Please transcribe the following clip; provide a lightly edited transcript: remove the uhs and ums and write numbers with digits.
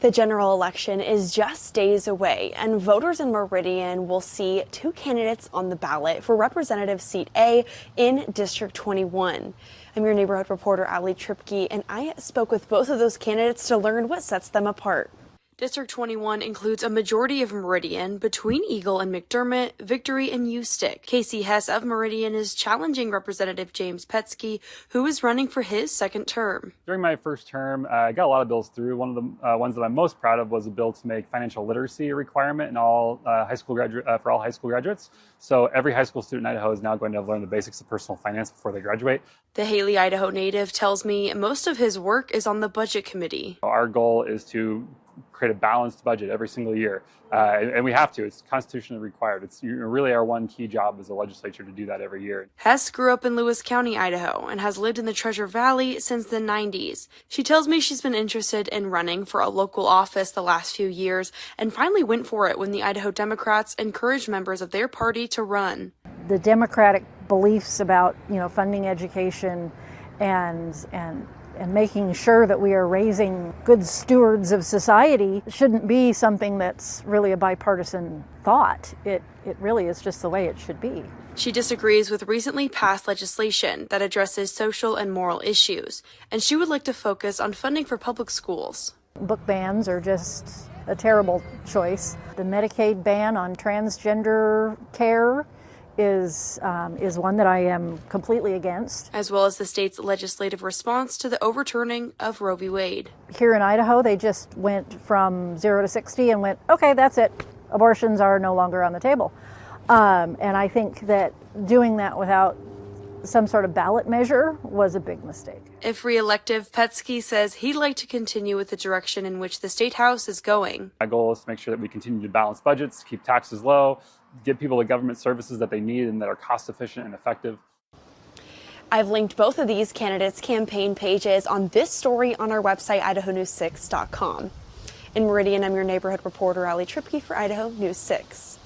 The general election is just days away, and voters in Meridian will see two candidates on the ballot for Representative Seat A in District 21. I'm your neighborhood reporter, Ali Tripke, and I spoke with both of those candidates to learn what sets them apart. District 21 includes a majority of Meridian between Eagle and McDermott, Victory and Ustick. Casey Hess of Meridian is challenging Representative James Petzke, who is running for his second term. During my first term, I got a lot of bills through. One of the ones that I'm most proud of was a bill to make financial literacy a requirement in all high school for all high school graduates. So every high school student in Idaho is now going to learn the basics of personal finance before they graduate. The Haley, Idaho native tells me most of his work is on the budget committee. Our goal is to create a balanced budget every single year, and we have to. It's constitutionally required. It's really our one key job as a legislature to do that every year. Hess grew up in Lewis County, Idaho, and has lived in the Treasure Valley since the 90s. She tells me she's been interested in running for a local office the last few years and finally went for it when the Idaho Democrats encouraged members of their party to run. The Democratic beliefs about, funding education and making sure that we are raising good stewards of society shouldn't be something that's really a bipartisan thought. It really is just the way it should be. She disagrees with recently passed legislation that addresses social and moral issues, and she would like to focus on funding for public schools. Book bans are just a terrible choice. The Medicaid ban on transgender care is one that I am completely against. As well as the state's legislative response to the overturning of Roe v. Wade. Here in Idaho, they just went from 0 to 60 and went, okay, that's it. Abortions are no longer on the table. And I think that doing that without some sort of ballot measure was a big mistake. If re-elected, Petzke says he'd like to continue with the direction in which the state house is going. My goal is to make sure that we continue to balance budgets, keep taxes low, give people the government services that they need and that are cost efficient and effective. I've linked both of these candidates' campaign pages on this story on our website, idahonews6.com. In Meridian, I'm your neighborhood reporter, Ali Tripke for Idaho News 6.